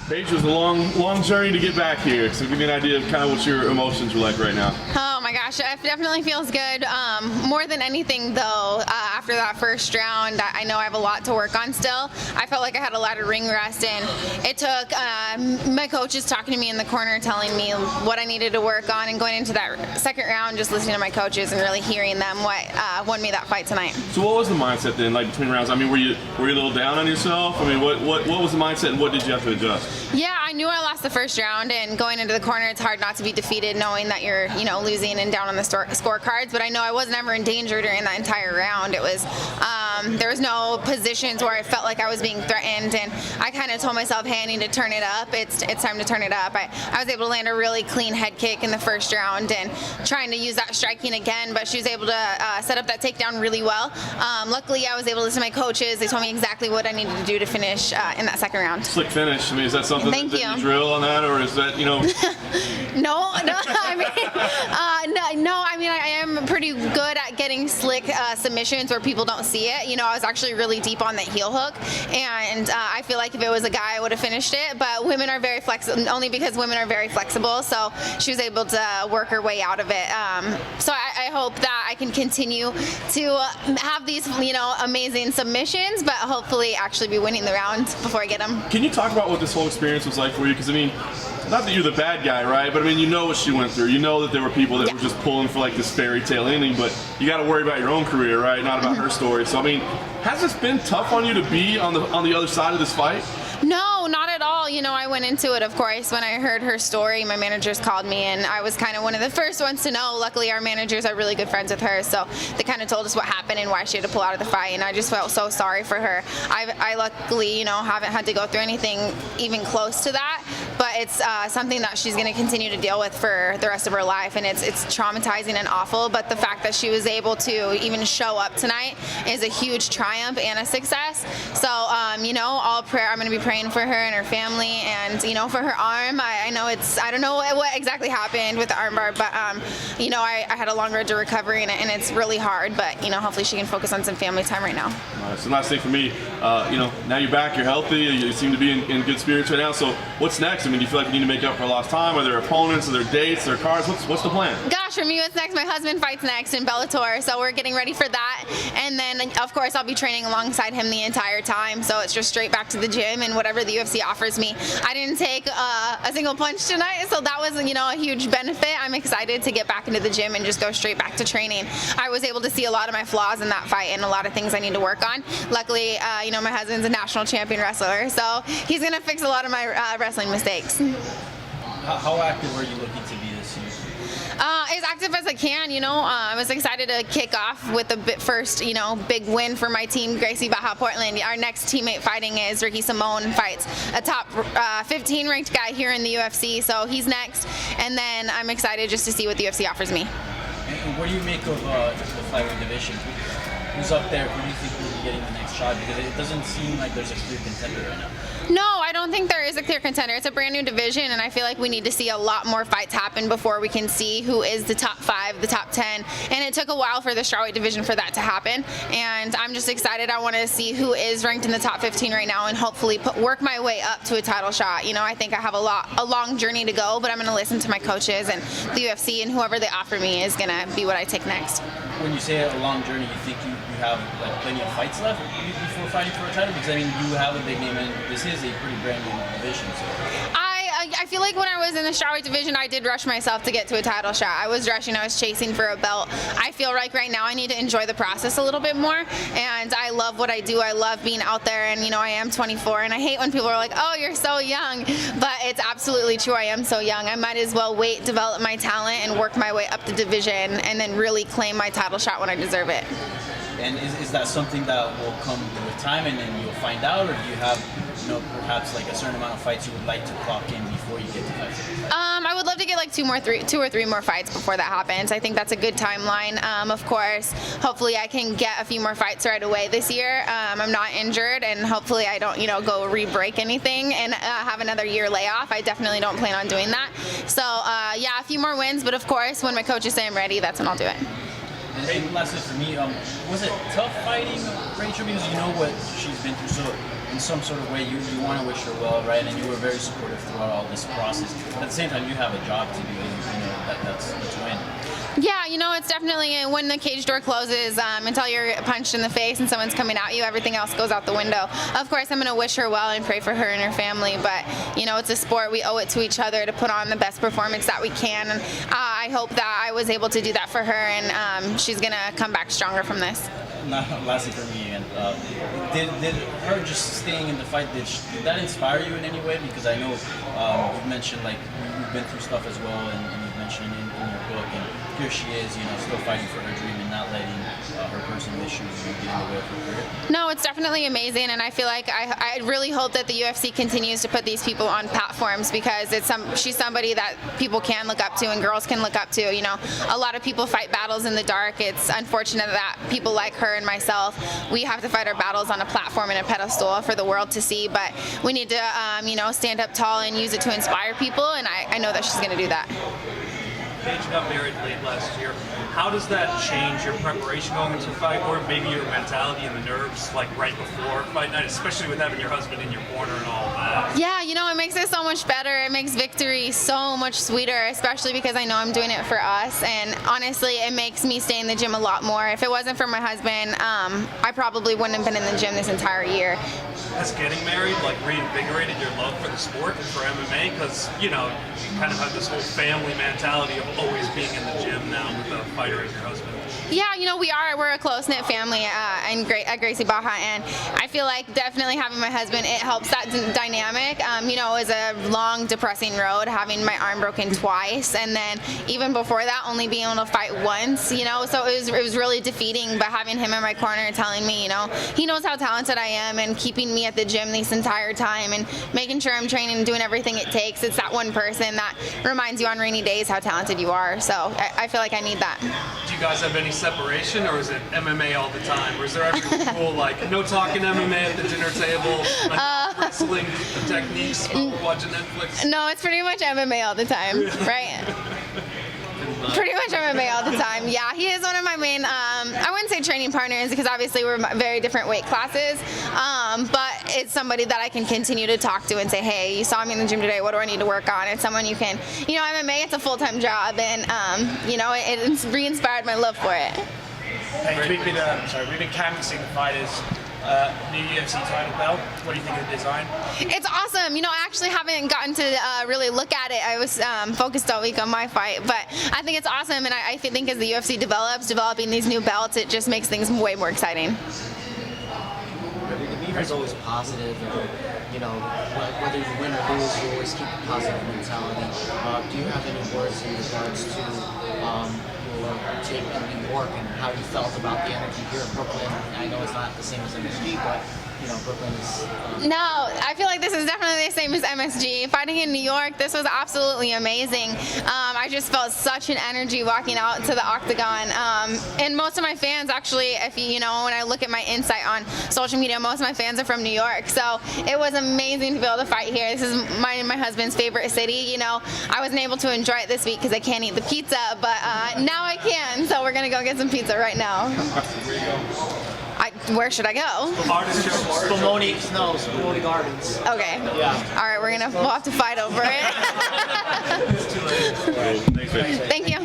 Paige, it was a long journey to get back here. So give me an idea of kind of what your emotions are like right now. Oh my gosh, it definitely feels good. More than anything though, after that first round, I know I have a lot to work on still. I felt like I had a lot of ring rust, and it took my coaches talking to me in the corner, telling me what I needed to work on, and going into that second round, just listening to my coaches and really hearing them what won me that fight tonight. So what was the mindset then, like between rounds? I mean, were you a little down on yourself? I mean, what was the mindset, and what did you have to adjust? Yeah, I knew I lost the first round, and going into the corner, it's hard not to be defeated, knowing that you're, losing and down on the scorecards. But I know I was never in danger during that entire round. It was there was no positions where I felt like I was being threatened, and I kind of told myself, hey, I need to turn it up. It's time to turn it up. I was able to land a really clean head kick in the first round, and trying to use that striking again, but she was able to set up that takedown really well. Luckily, I was able to listen to my coaches. They told me exactly what I needed to do to finish in that second round. Slick finish. I mean, is that something that you drill on that, or is that, No, I mean, I am pretty good at getting slick submissions where people don't see it. I was actually really deep on that heel hook, and I feel like if it was a guy, I would have finished it. But women are very flexible, only because women are very flexible. So she was able to work her way out of it. So I hope that I can continue to have these, amazing submissions, but hopefully actually be winning the round before I get them. Can you talk about what this whole experience was like for you? Because I mean, not that you're the bad guy, right? But I mean, you know what she went through. You know that there were people that were just pulling for like this fairy tale ending, but you got to worry about your own career, right? Not about her story. So I mean, has this been tough on you to be on the other side of this fight? No, not at all. I went into it, of course, when I heard her story. My managers called me, and I was kind of one of the first ones to know. Luckily, our managers are really good friends with her, so they kind of told us what happened and why she had to pull out of the fight, and I just felt so sorry for her. I luckily, haven't had to go through anything even close to that, but it's something that she's going to continue to deal with for the rest of her life, and it's traumatizing and awful, but the fact that she was able to even show up tonight is a huge triumph and a success. So, all prayer, I'm going to be praying for her and her family, and for her arm. I know I don't know what exactly happened with the armbar, but I had a long road to recovery, and it's really hard, but hopefully she can focus on some family time right now. So last thing for me, now you're back, you're healthy, you seem to be in good spirits right now. So what's next? I mean, do you feel like you need to make up for lost time? Are there opponents? Are there dates? Are there cards? What's the plan? Gosh, for me, what's next? My husband fights next in Bellator, so we're getting ready for that, and then of course I'll be training alongside him the entire time. So it's just straight back to the gym and whatever the UFC offers me. I didn't take a single punch tonight, so that was a huge benefit. I'm excited to get back into the gym and just go straight back to training. I was able to see a lot of my flaws in that fight and a lot of things I need to work on. Luckily, my husband's a national champion wrestler, so he's gonna fix a lot of my wrestling mistakes. How active are you looking to be this year? As active as I can, I was excited to kick off with the first, big win for my team, Gracie Baja Portland. Our next teammate fighting is Ricky Simone, fights a top 15 ranked guy here in the UFC, so he's next. And then I'm excited just to see what the UFC offers me. And what do you make of the flyweight division? Who's up there? Who do you think will be getting the next shot? Because it doesn't seem like there's a clear contender right now. No, I don't think there is a clear contender. It's a brand new division, and I feel like we need to see a lot more fights happen before we can see who is the top 5, the top 10. And it took a while for the strawweight division for that to happen. And I'm just excited. I want to see who is ranked in the top 15 right now, and hopefully work my way up to a title shot. I think I have a long journey to go, but I'm going to listen to my coaches and the UFC, and whoever they offer me is going to be what I take next. When you say a long journey, you think you have plenty of fights left before fighting for a title? Because you have a big name, and this is a pretty brand new division. So I feel like when I was in the strawweight division, I did rush myself to get to a title shot. I was rushing. I was chasing for a belt. I feel like right now I need to enjoy the process a little bit more, and I love what I do. I love being out there, and I am 24, and I hate when people are like, oh, you're so young, but it's absolutely true. I am so young. I might as well wait, develop my talent, and work my way up the division, and then really claim my title shot when I deserve it. And is that something that will come with time, and then you'll find out, or do you have perhaps like a certain amount of fights you would like to clock in before you get to fight? I would love to get like 2 or 3 more fights before that happens. I think that's a good timeline. Of course, hopefully I can get a few more fights right away this year. I'm not injured, and hopefully I don't, go re-break anything and have another year layoff. I definitely don't plan on doing that. So yeah, a few more wins, but of course, when my coaches say I'm ready, that's when I'll do it. And lastly for me, was it tough fighting Rachel, because you know what she's been through? So in some sort of way you want to wish her well, right? And you were very supportive throughout all this process. But at the same time, you have a job to do, and that's win. Yeah, it's definitely when the cage door closes, until you're punched in the face and someone's coming at you, everything else goes out the window. Of course, I'm going to wish her well and pray for her and her family, but, it's a sport. We owe it to each other to put on the best performance that we can, and I hope that I was able to do that for her, and she's going to come back stronger from this. Lastly for me, and did her just staying in the fight, did that inspire you in any way? Because I know you've mentioned, like, you've been through stuff as well, and you've mentioned in your book, and here she is, still fighting for her dream and not letting her personal issues get in the way of her career. No, it's definitely amazing, and I feel like I really hope that the UFC continues to put these people on platforms, because she's somebody that people can look up to and girls can look up to. A lot of people fight battles in the dark. It's unfortunate that people like her and myself, we have to fight our battles on a platform and a pedestal for the world to see, but we need to stand up tall and use it to inspire people, and I know that she's going to do that. Paige got married late last year. How does that change your preparation going into a fight, or maybe your mentality and the nerves, like right before fight night, especially with having your husband in your corner and all of that? Yeah, it makes it so much better. It makes victory so much sweeter, especially because I know I'm doing it for us, and honestly, it makes me stay in the gym a lot more. If it wasn't for my husband, I probably wouldn't have been in the gym this entire year. Has getting married reinvigorated your love for the sport and for MMA? Because you kind of have this whole family mentality of always being in the gym now with a fighter as your husband. Yeah, we're a close-knit family at Gracie Baja, and I feel like definitely having my husband, it helps that dynamic. It was a long, depressing road, having my arm broken twice, and then even before that, only being able to fight once, so it was really defeating, but having him in my corner telling me, he knows how talented I am, and keeping me at the gym this entire time, and making sure I'm training and doing everything it takes. It's that one person that reminds you on rainy days how talented you are, so I feel like I need that. Do you guys have any separation, or is it MMA all the time? Or is there ever cool, no talking MMA at the dinner table, wrestling techniques while we're watching Netflix? No, it's pretty much MMA all the time, right? Pretty much MMA all the time. Yeah, he is one of my main, I wouldn't say training partners, because obviously we're very different weight classes, but it's somebody that I can continue to talk to and say, hey, you saw me in the gym today, what do I need to work on? It's someone you can, MMA, it's a full-time job, and, it re-inspired my love for it. Hey, we've been canvassing the fighters. New UFC title belt. What do you think of the design? It's awesome. I actually haven't gotten to really look at it. I was focused all week on my fight, but I think it's awesome, and I think as the UFC developing these new belts, it just makes things way more exciting. The beaver is always positive, and whether you win or lose, you always keep a positive mentality. Do you have any words in regards to your tape in New York and how you felt about the energy here in Brooklyn? I know it's not the same as MSG, but Brooklyn is... No, I feel like this is definitely the same as MSG. Fighting in New York, this was absolutely amazing. I just felt such an energy walking out to the octagon. And most of my fans, actually, if when I look at my insight on social media, most of my fans are from New York. So it was amazing to be able to fight here. This is my husband's favorite city. I wasn't able to enjoy it this week because I can't eat the pizza, but now I can. So we're going to go get some pizza right now. Where should I go? Spumoni Gardens. Okay. Yeah. All right, we'll have to fight over it. Thanks, man. Thank you.